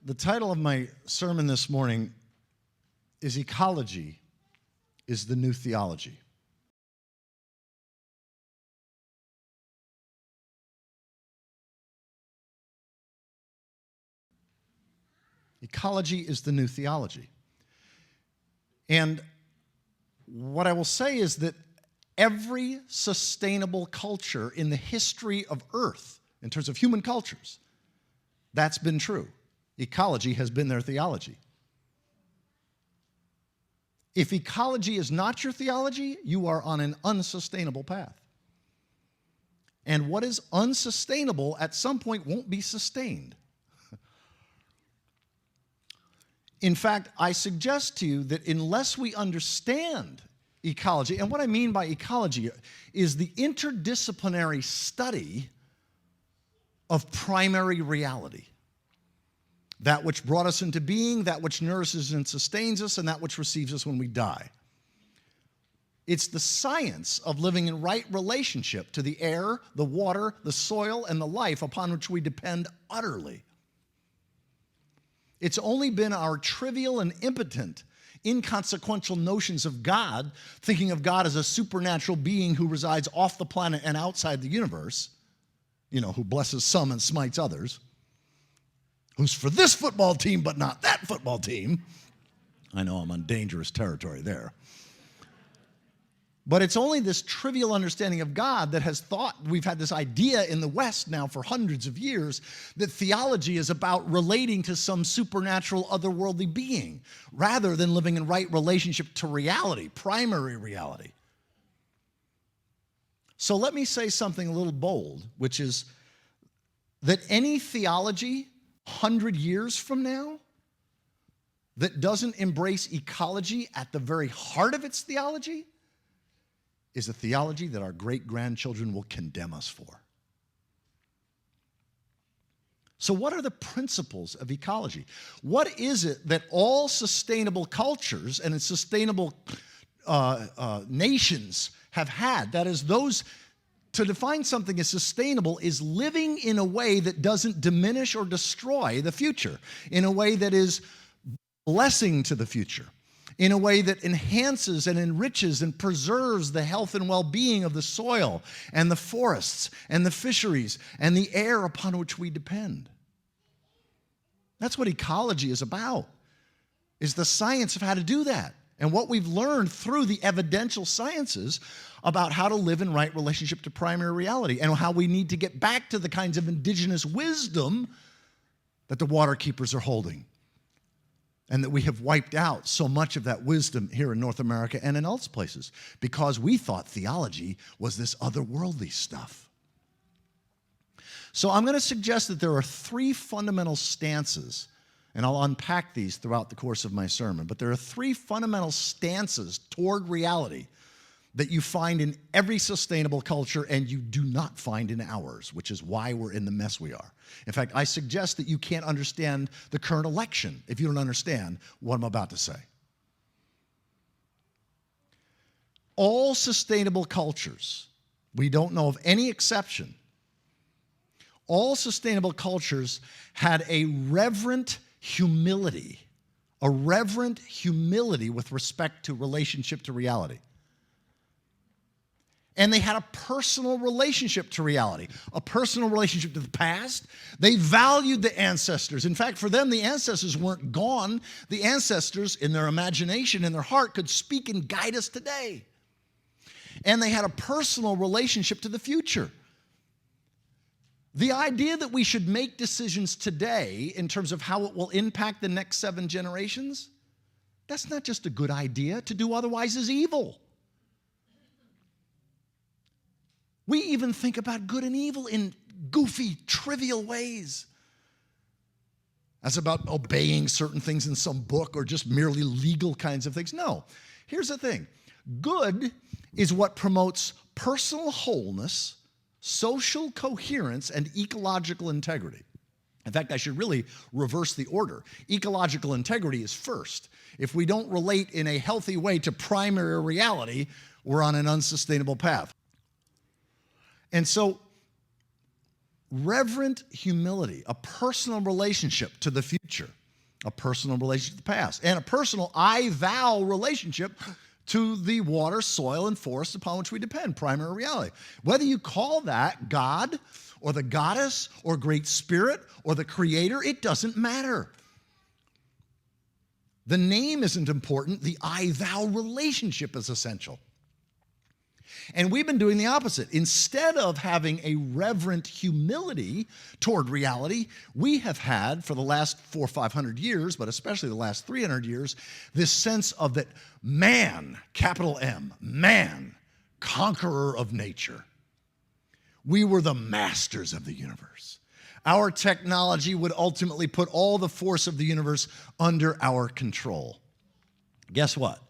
The title of my sermon this morning is Ecology is the New Theology. Ecology is the new theology. And what I will say is that every sustainable culture in the history of Earth, in terms of human cultures, that's been true. Ecology has been their theology. If ecology is not your theology, you are on an unsustainable path. And what is unsustainable at some point won't be sustained. In fact, I suggest to you that unless we understand ecology, and what I mean by ecology is the interdisciplinary study of primary reality. That which brought us into being, that which nourishes and sustains us, and that which receives us when we die. It's the science of living in right relationship to the air, the water, the soil, and the life upon which we depend utterly. It's only been our trivial and impotent, inconsequential notions of God, thinking of God as a supernatural being who resides off the planet and outside the universe, who blesses some and smites others, who's for this football team but not that football team. I know I'm on dangerous territory there. But it's only this trivial understanding of God that has thought, we've had this idea in the West now for hundreds of years, that theology is about relating to some supernatural otherworldly being, rather than living in right relationship to reality, primary reality. So let me say something a little bold, which is that any theology 100 years from now that doesn't embrace ecology at the very heart of its theology is a theology that our great-grandchildren will condemn us for. So what are the principles of ecology? What is it that all sustainable cultures and sustainable nations have had? That is, to define something as sustainable is living in a way that doesn't diminish or destroy the future, in a way that is blessing to the future, in a way that enhances and enriches and preserves the health and well-being of the soil and the forests and the fisheries and the air upon which we depend. That's what ecology is about, is the science of how to do that. And what we've learned through the evidential sciences about how to live in right relationship to primary reality and how we need to get back to the kinds of indigenous wisdom that the water keepers are holding. And that we have wiped out so much of that wisdom here in North America and in other places because we thought theology was this otherworldly stuff. So I'm going to suggest that there are three fundamental stances, and I'll unpack these throughout the course of my sermon, but there are three fundamental stances toward reality that you find in every sustainable culture and you do not find in ours, which is why we're in the mess we are. In fact, I suggest that you can't understand the current election if you don't understand what I'm about to say. All sustainable cultures, we don't know of any exception, all sustainable cultures had a reverent humility with respect to relationship to reality. And they had a personal relationship to reality, a personal relationship to the past. They valued the ancestors. In fact, for them, the ancestors weren't gone. The ancestors, in their imagination, in their heart, could speak and guide us today. And they had a personal relationship to the future. The idea that we should make decisions today in terms of how it will impact the next 7 generations, that's not just a good idea. To do otherwise is evil. We even think about good and evil in goofy, trivial ways. As about obeying certain things in some book or just merely legal kinds of things. No. Here's the thing. Good is what promotes personal wholeness, social coherence, and ecological integrity. In fact, I should really reverse the order. Ecological integrity is first. If we don't relate in a healthy way to primary reality, we're on an unsustainable path. And so reverent humility, a personal relationship to the future, a personal relationship to the past, and a personal I-thou relationship to the water, soil, and forest upon which we depend, primary reality. Whether you call that God or the goddess or great spirit or the creator, it doesn't matter. The name isn't important. The I-thou relationship is essential. And we've been doing the opposite. Instead of having a reverent humility toward reality, we have had for the last 400 or 500 years, but especially the last 300 years, this sense of that man, capital M, man, conqueror of nature. We were the masters of the universe. Our technology would ultimately put all the force of the universe under our control. Guess what?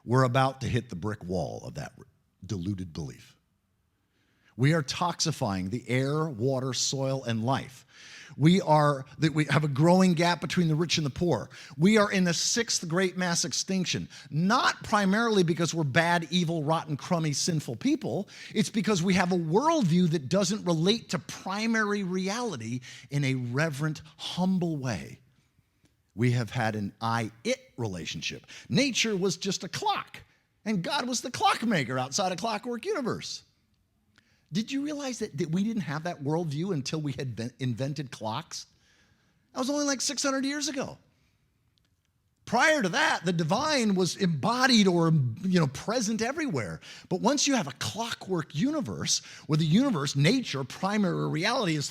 We're about to hit the brick wall of that deluded belief. We are toxifying the air, water, soil, and life. We have a growing gap between the rich and the poor. We are in the 6th great mass extinction, not primarily because we're bad, evil, rotten, crummy, sinful people. It's because we have a worldview that doesn't relate to primary reality in a reverent, humble way. We have had an I-it relationship. Nature was just a clock, and God was the clockmaker outside a clockwork universe. Did you realize that we didn't have that worldview until we had invented clocks? That was only like 600 years ago. Prior to that, the divine was embodied or present everywhere. But once you have a clockwork universe, where the universe, nature, primary reality is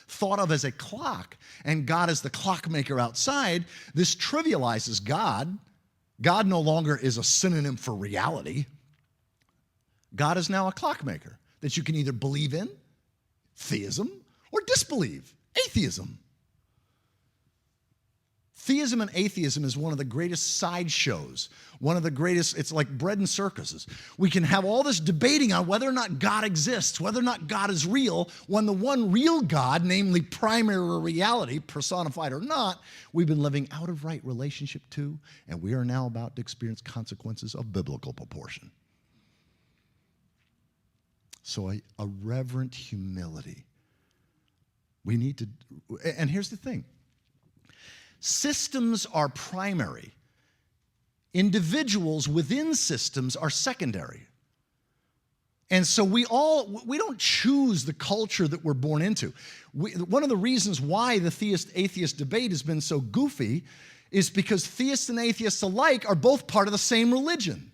thought of as a clock, and God is the clockmaker outside, this trivializes God. God no longer is a synonym for reality. God is now a clockmaker that you can either believe in, theism, or disbelieve, atheism. Theism and atheism is one of the greatest sideshows, one of the greatest, it's like bread and circuses. We can have all this debating on whether or not God exists, whether or not God is real, when the one real God, namely primary reality, personified or not, we've been living out of right relationship to, and we are now about to experience consequences of biblical proportion. So a reverent humility. We need to, and here's the thing. Systems are primary. Individuals within systems are secondary. And so we don't choose the culture that we're born into. One of the reasons why the theist-atheist debate has been so goofy is because theists and atheists alike are both part of the same religion.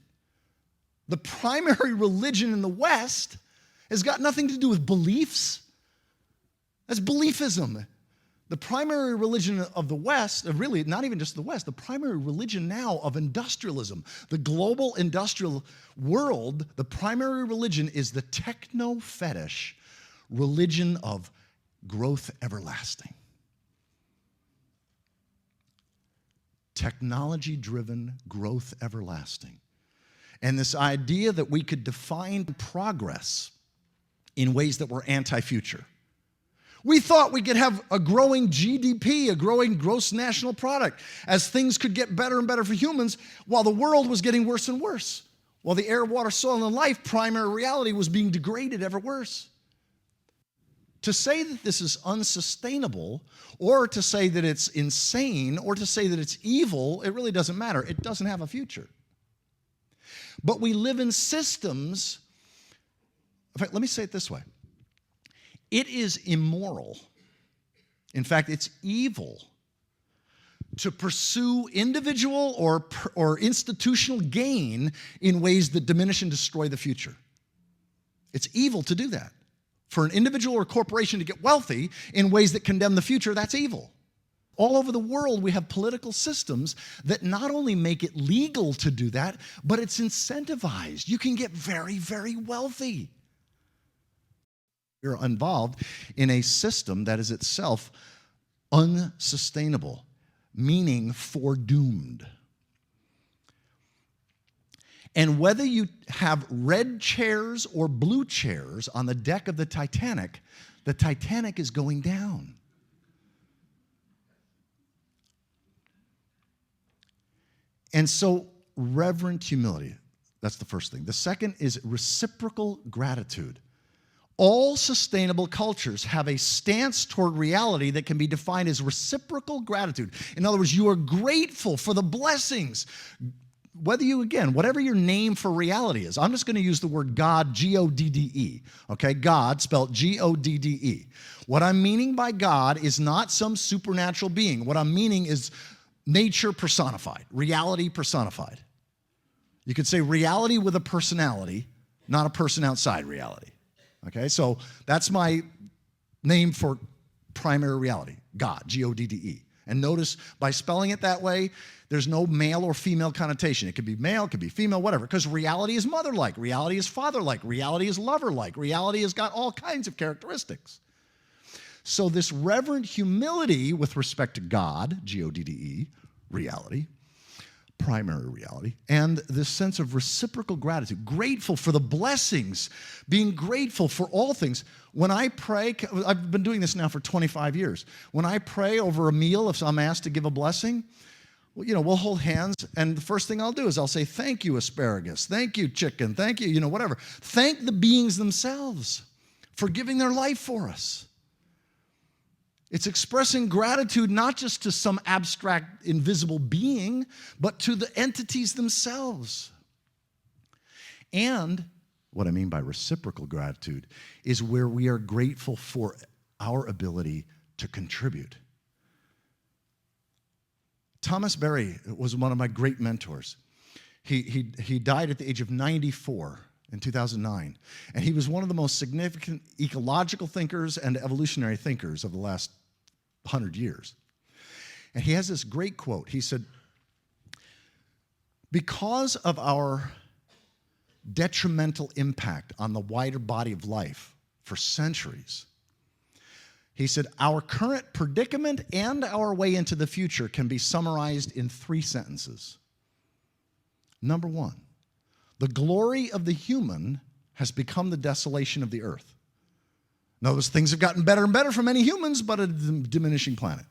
The primary religion in the West has got nothing to do with beliefs. That's beliefism. The primary religion of the West, really not even just the West, the primary religion now of industrialism, the global industrial world, the primary religion is the techno-fetish religion of growth everlasting. Technology-driven growth everlasting. And this idea that we could define progress in ways that were anti-future. We thought we could have a growing GDP, a growing gross national product, as things could get better and better for humans, while the world was getting worse and worse. While the air, water, soil, and life, primary reality, was being degraded ever worse. To say that this is unsustainable, or to say that it's insane, or to say that it's evil, it really doesn't matter. It doesn't have a future. But we live in systems. In fact, let me say it this way. It is immoral. In fact, it's evil to pursue individual or institutional gain in ways that diminish and destroy the future. It's evil to do that. For an individual or corporation to get wealthy in ways that condemn the future, that's evil. All over the world, we have political systems that not only make it legal to do that, but it's incentivized. You can get very, very wealthy. You're involved in a system that is itself unsustainable, meaning foredoomed. And whether you have red chairs or blue chairs on the deck of the Titanic is going down. And so, reverent humility, that's the first thing. The second is reciprocal gratitude. All sustainable cultures have a stance toward reality that can be defined as reciprocal gratitude. In other words, you are grateful for the blessings. Whatever your name for reality is. I'm just going to use the word God, G-O-D-D-E. Okay, God spelled G-O-D-D-E. What I'm meaning by God is not some supernatural being. What I'm meaning is nature personified, reality personified. You could say reality with a personality, not a person outside reality. Okay, so that's my name for primary reality, God, G-O-D-D-E. And notice by spelling it that way, there's no male or female connotation. It could be male, it could be female, whatever, because reality is mother-like, reality is father-like, reality is lover-like, reality has got all kinds of characteristics. So this reverent humility with respect to God, G-O-D-D-E, reality, primary reality, and this sense of reciprocal gratitude, grateful for the blessings, being grateful for all things. When I pray, I've been doing this now for 25 years. When I pray over a meal, if I'm asked to give a blessing, we'll hold hands, and the first thing I'll do is I'll say, thank you, asparagus, thank you, chicken, thank you, whatever. Thank the beings themselves for giving their life for us. It's expressing gratitude not just to some abstract, invisible being, but to the entities themselves. And what I mean by reciprocal gratitude is where we are grateful for our ability to contribute. Thomas Berry was one of my great mentors. He died at the age of 94 in 2009, and he was one of the most significant ecological thinkers and evolutionary thinkers of the last 100 years. And he has this great quote. He said, because of our detrimental impact on the wider body of life for centuries, he said, our current predicament and our way into the future can be summarized in 3 sentences. Number 1, the glory of the human has become the desolation of the earth. Notice things have gotten better and better for many humans, but a diminishing planet.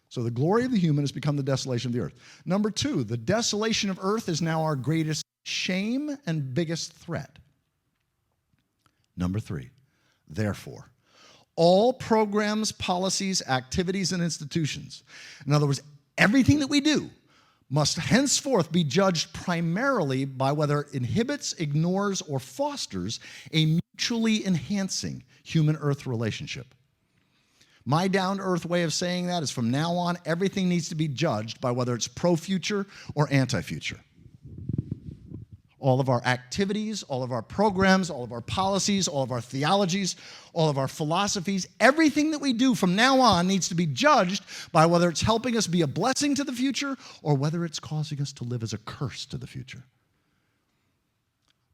So the glory of the human has become the desolation of the earth. Number 2, the desolation of earth is now our greatest shame and biggest threat. Number 3, therefore, all programs, policies, activities, and institutions, in other words, everything that we do, must henceforth be judged primarily by whether it inhibits, ignores, or fosters a mutually enhancing human-earth relationship. My down-to-earth way of saying that is from now on, everything needs to be judged by whether it's pro-future or anti-future. All of our activities, all of our programs, all of our policies, all of our theologies, all of our philosophies, everything that we do from now on needs to be judged by whether it's helping us be a blessing to the future or whether it's causing us to live as a curse to the future.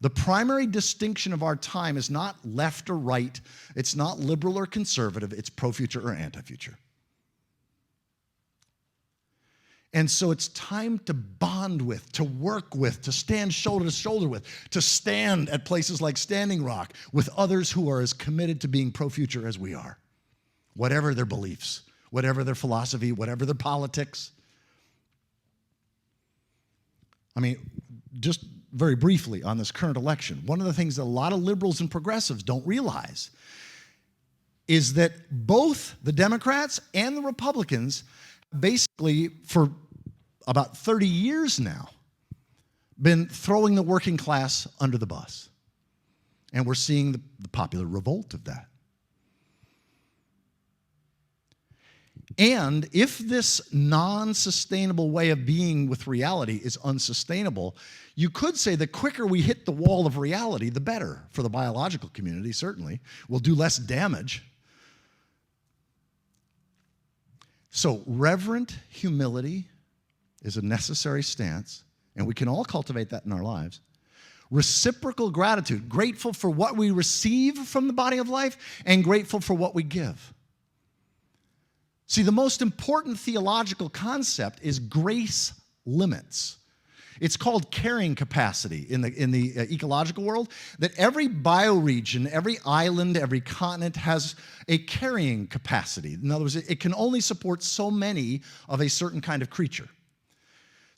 The primary distinction of our time is not left or right. It's not liberal or conservative. It's pro-future or anti-future. And so it's time to bond with, to work with, to stand shoulder to shoulder with, to stand at places like Standing Rock with others who are as committed to being pro-future as we are. Whatever their beliefs, whatever their philosophy, whatever their politics. I mean, just very briefly on this current election, one of the things that a lot of liberals and progressives don't realize is that both the Democrats and the Republicans basically for about 30 years now been throwing the working class under the bus. And we're seeing the popular revolt of that. And if this non-sustainable way of being with reality is unsustainable, you could say the quicker we hit the wall of reality, the better for the biological community, certainly. We'll do less damage. So reverent humility is a necessary stance, and we can all cultivate that in our lives. Reciprocal gratitude, grateful for what we receive from the body of life and grateful for what we give. See, the most important theological concept is grace limits. It's called carrying capacity in the ecological world, that every bioregion, every island, every continent has a carrying capacity. In other words, it can only support so many of a certain kind of creature.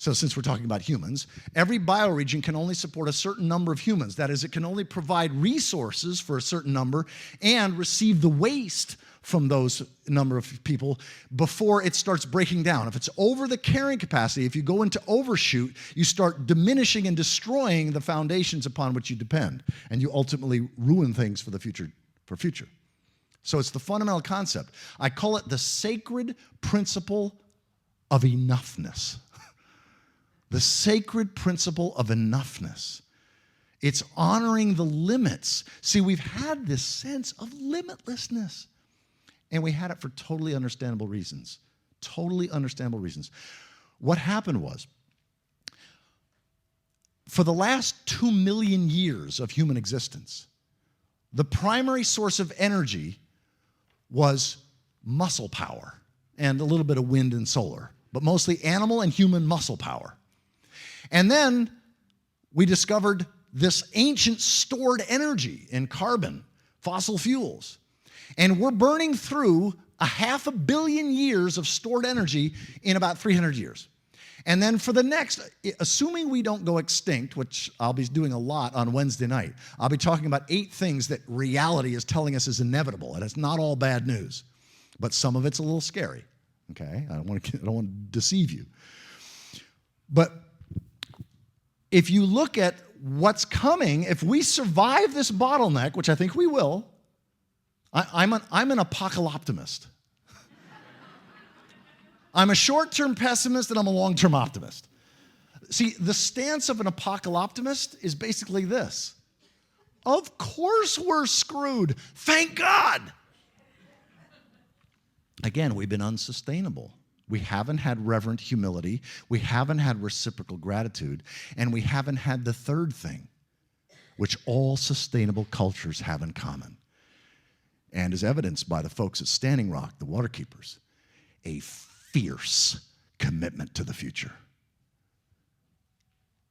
So since we're talking about humans, every bioregion can only support a certain number of humans. That is, it can only provide resources for a certain number and receive the waste from those number of people before it starts breaking down. If it's over the carrying capacity, if you go into overshoot, you start diminishing and destroying the foundations upon which you depend, and you ultimately ruin things for the future. So it's the fundamental concept. I call it the sacred principle of enoughness. The sacred principle of enoughness. It's honoring the limits. See, we've had this sense of limitlessness, and we had it for totally understandable reasons. Totally understandable reasons. What happened was, for the last 2 million years of human existence, the primary source of energy was muscle power and a little bit of wind and solar, but mostly animal and human muscle power. And then we discovered this ancient stored energy in carbon, fossil fuels. And we're burning through 500 million years of stored energy in about 300 years. And then for the next, assuming we don't go extinct, which I'll be doing a lot on Wednesday night, I'll be talking about 8 things that reality is telling us is inevitable. And it's not all bad news, but some of it's a little scary. Okay? I don't want to deceive you. But if you look at what's coming, if we survive this bottleneck, which I think we will, I'm an apocalyptimist. I'm a short-term pessimist and I'm a long-term optimist. See, the stance of an apocalyptimist is basically this. Of course we're screwed. Thank God. Again, we've been unsustainable. We haven't had reverent humility. We haven't had reciprocal gratitude. And we haven't had the third thing, which all sustainable cultures have in common. And is evidenced by the folks at Standing Rock, the waterkeepers, a fierce commitment to the future.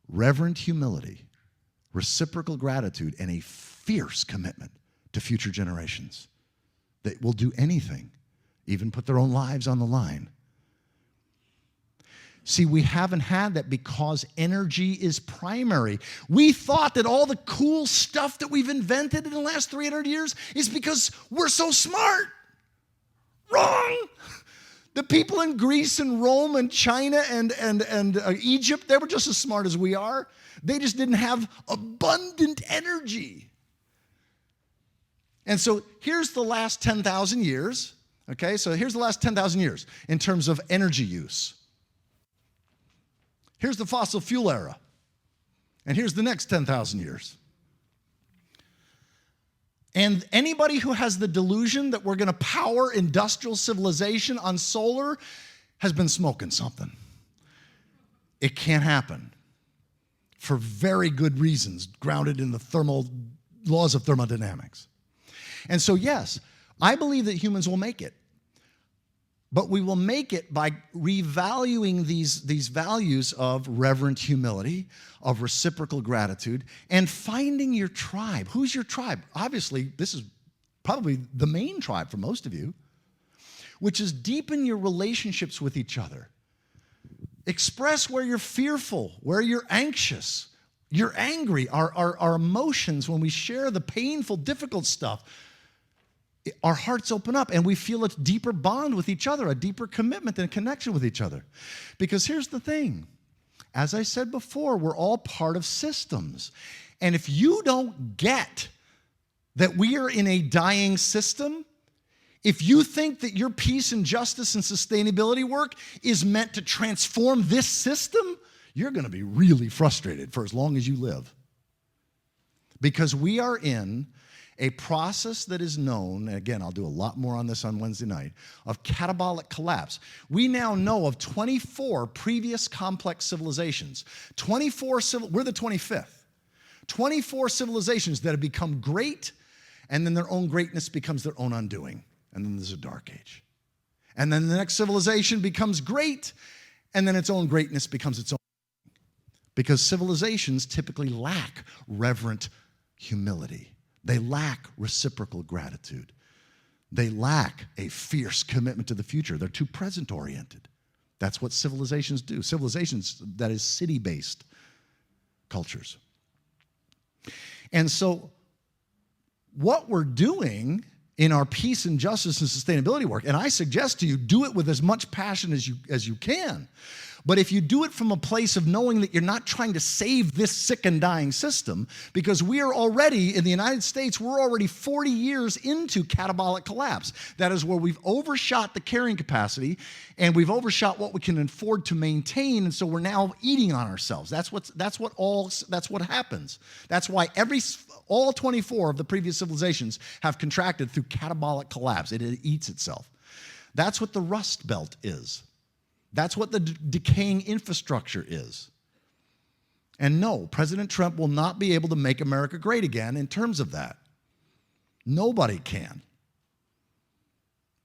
Reverent humility, reciprocal gratitude, and a fierce commitment to future generations that will do anything, even put their own lives on the line. See, we haven't had that because energy is primary. We thought that all the cool stuff that we've invented in the last 300 years is because we're so smart. Wrong. The people in Greece and Rome and China and Egypt, they were just as smart as we are. They just didn't have abundant energy. And so here's the last 10,000 years. Okay, so here's the last 10,000 years in terms of energy use. Here's the fossil fuel era. And here's the next 10,000 years. And anybody who has the delusion that we're going to power industrial civilization on solar has been smoking something. It can't happen for very good reasons, grounded in the laws of thermodynamics. And so, yes, I believe that humans will make it. But we will make it by revaluing these values of reverent humility, of reciprocal gratitude, and finding your tribe. Who's your tribe? Obviously, this is probably the main tribe for most of you, which is deepen your relationships with each other. Express where you're fearful, where you're anxious, you're angry. Our emotions, when we share the painful, difficult stuff, our hearts open up and we feel a deeper bond with each other, a deeper commitment and connection with each other. Because here's the thing. As I said before, we're all part of systems. And if you don't get that we are in a dying system, if you think that your peace and justice and sustainability work is meant to transform this system, you're going to be really frustrated for as long as you live. Because we are in a process that is known, and again, I'll do a lot more on this on Wednesday night, of catabolic collapse. We now know of 24 previous complex civilizations. We're the 25th. 24 civilizations that have become great, and then their own greatness becomes their own undoing. And then there's a dark age. And then the next civilization becomes great, and then its own greatness becomes its own. Because civilizations typically lack reverent humility. They lack reciprocal gratitude. They lack a fierce commitment to the future. They're too present-oriented. That's what civilizations do. Civilizations, that is city-based cultures. And so what we're doing in our peace and justice and sustainability work, and I suggest to you, do it with as much passion as you can. But if you do it from a place of knowing that you're not trying to save this sick and dying system, because we are already, in the United States, we're already 40 years into catabolic collapse. That is where we've overshot the carrying capacity and we've overshot what we can afford to maintain, and so we're now eating on ourselves. That's what happens. That's why all 24 of the previous civilizations have contracted through catabolic collapse. It eats itself. That's what the Rust Belt is. That's what the decaying infrastructure is. And no, President Trump will not be able to make America great again in terms of that. Nobody can.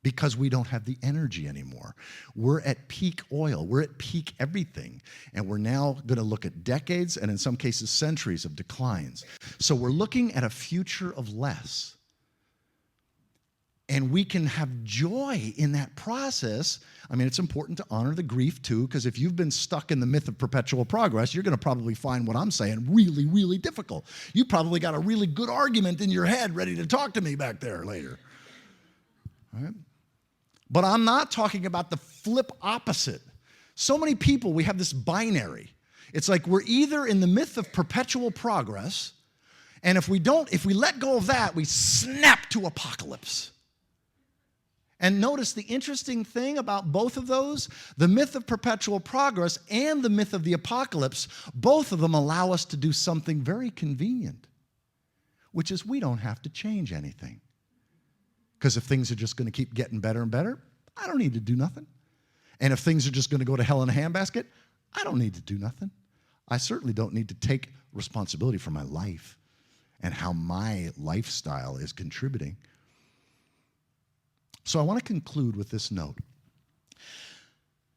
Because we don't have the energy anymore. We're at peak oil. We're at peak everything. And we're now going to look at decades and in some cases centuries of declines. So we're looking at a future of less. And we can have joy in that process. I mean, it's important to honor the grief too, because if you've been stuck in the myth of perpetual progress, you're going to probably find what I'm saying really, really difficult. You probably got a really good argument in your head ready to talk to me back there later. All right? But I'm not talking about the flip opposite. So many people, we have this binary. It's like we're either in the myth of perpetual progress, and if we let go of that, we snap to apocalypse. And notice the interesting thing about both of those, the myth of perpetual progress and the myth of the apocalypse, both of them allow us to do something very convenient, which is we don't have to change anything. Because if things are just going to keep getting better and better, I don't need to do nothing. And if things are just going to go to hell in a handbasket, I don't need to do nothing. I certainly don't need to take responsibility for my life and how my lifestyle is contributing. So I want to conclude with this note,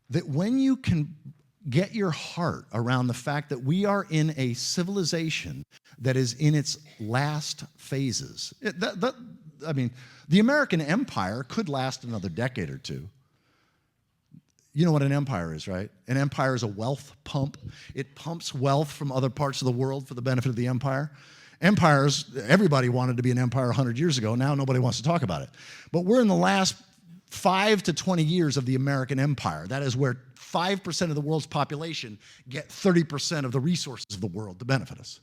that when you can get your heart around the fact that we are in a civilization that is in its last phases. I mean, the American empire could last another decade or two. You know what an empire is, right? An empire is a wealth pump. It pumps wealth from other parts of the world for the benefit of the empire. Empires, everybody wanted to be an empire 100 years ago. Now nobody wants to talk about it. But we're in the last 5 to 20 years of the American empire. That is where 5% of the world's population get 30% of the resources of the world to benefit us.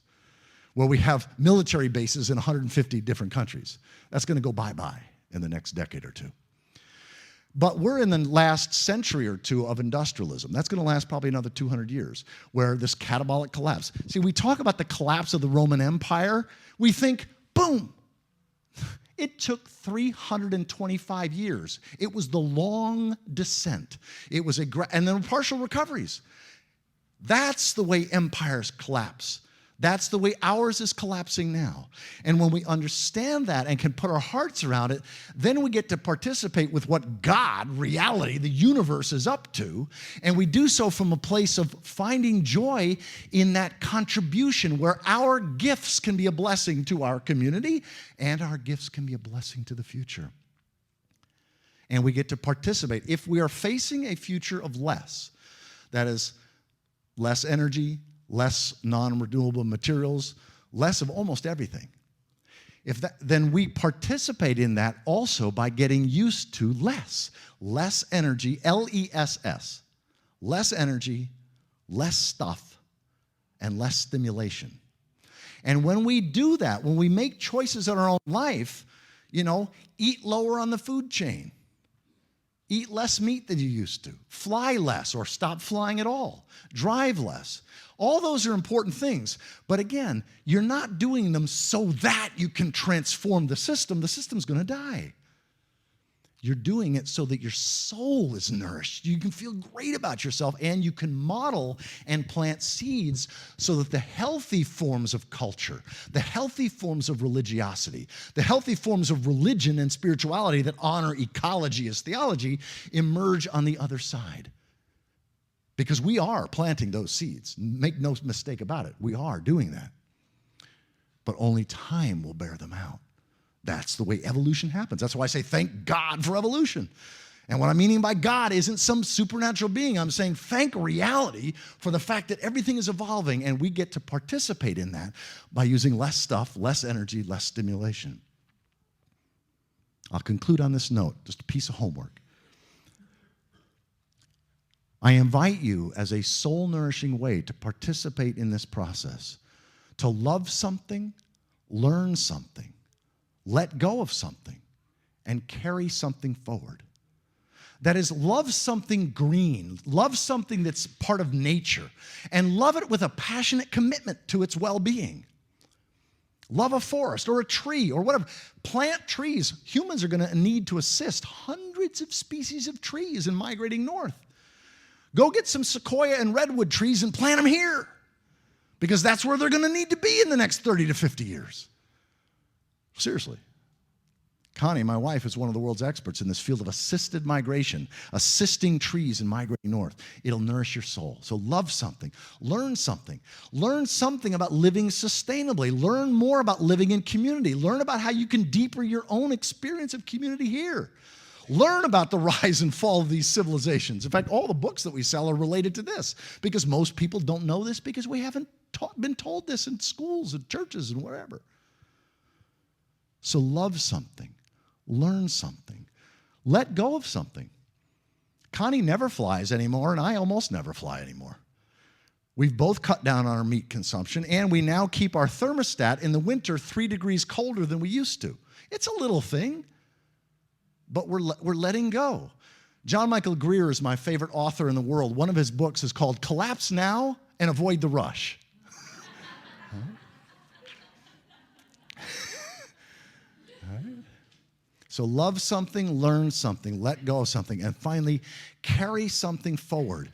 Where we have military bases in 150 different countries. That's going to go bye-bye in the next decade or two. But we're in the last century or two of industrialism. That's going to last probably another 200 years, where this catabolic collapse. See, we talk about the collapse of the Roman Empire. We think, boom. It took 325 years. It was the long descent. It was and then partial recoveries. That's the way empires collapse. That's the way ours is collapsing now. And when we understand that and can put our hearts around it, then we get to participate with what God, reality, the universe is up to. And we do so from a place of finding joy in that contribution where our gifts can be a blessing to our community and our gifts can be a blessing to the future. And we get to participate. If we are facing a future of less, that is less energy, less non-renewable materials, less of almost everything. Then we participate in that also by getting used to less energy, L-E-S-S, less energy, less stuff, and less stimulation. And when we do that, when we make choices in our own life, eat lower on the food chain. Eat less meat than you used to. Fly less or stop flying at all. Drive less. All those are important things. But again, you're not doing them so that you can transform the system. The system's going to die. You're doing it so that your soul is nourished. You can feel great about yourself and you can model and plant seeds so that the healthy forms of culture, the healthy forms of religiosity, the healthy forms of religion and spirituality that honor ecology as theology emerge on the other side. Because we are planting those seeds. Make no mistake about it. We are doing that. But only time will bear them out. That's the way evolution happens. That's why I say thank God for evolution. And what I'm meaning by God isn't some supernatural being. I'm saying thank reality for the fact that everything is evolving and we get to participate in that by using less stuff, less energy, less stimulation. I'll conclude on this note, just a piece of homework. I invite you as a soul-nourishing way to participate in this process, to love something, learn something, let go of something, and carry something forward. That is, love something green, love something that's part of nature, and love it with a passionate commitment to its well-being. Love a forest or a tree or whatever. Plant trees. Humans are going to need to assist hundreds of species of trees in migrating north. Go get some sequoia and redwood trees and plant them here, because that's where they're going to need to be in the next 30 to 50 years. Seriously. Connie, my wife, is one of the world's experts in this field of assisted migration, assisting trees in migrating north. It'll nourish your soul. So love something. Learn something. Learn something about living sustainably. Learn more about living in community. Learn about how you can deepen your own experience of community here. Learn about the rise and fall of these civilizations. In fact, all the books that we sell are related to this, because most people don't know this because we haven't been told this in schools and churches and wherever. So love something. Learn something. Let go of something. Connie never flies anymore, and I almost never fly anymore. We've both cut down on our meat consumption, and we now keep our thermostat in the winter 3 degrees colder than we used to. It's a little thing, but we're letting go. John Michael Greer is my favorite author in the world. One of his books is called Collapse Now and Avoid the Rush. All right. So love something, learn something, let go of something, and finally, carry something forward.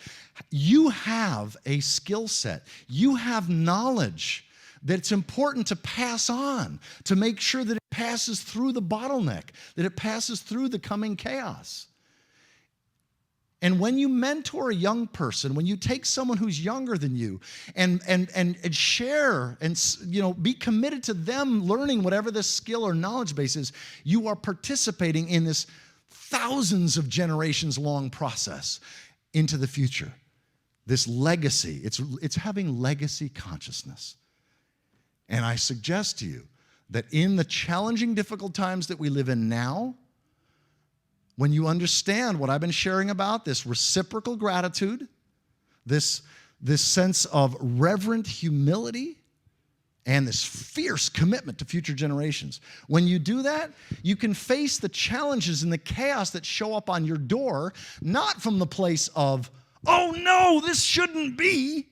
You have a skill set. You have knowledge that's important to pass on, to make sure that it passes through the bottleneck, that it passes through the coming chaos. And when you mentor a young person, when you take someone who's younger than you and share and be committed to them learning whatever this skill or knowledge base is, you are participating in this thousands of generations long process into the future. This legacy, it's having legacy consciousness. And I suggest to you that in the challenging, difficult times that we live in now, when you understand what I've been sharing about, this reciprocal gratitude, this sense of reverent humility, and this fierce commitment to future generations, when you do that, you can face the challenges and the chaos that show up on your door, not from the place of, oh no, this shouldn't be,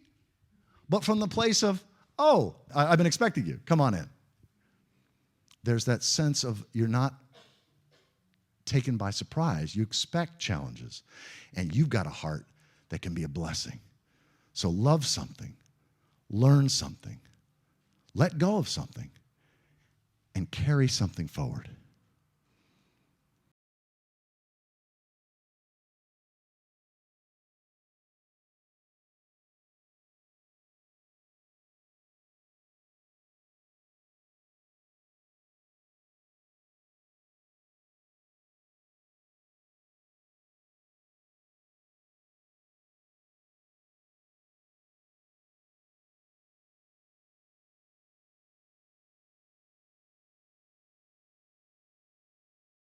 but from the place of, oh, I've been expecting you, come on in. There's that sense of you're not taken by surprise. You expect challenges, and you've got a heart that can be a blessing. So love something, learn something, let go of something, and carry something forward.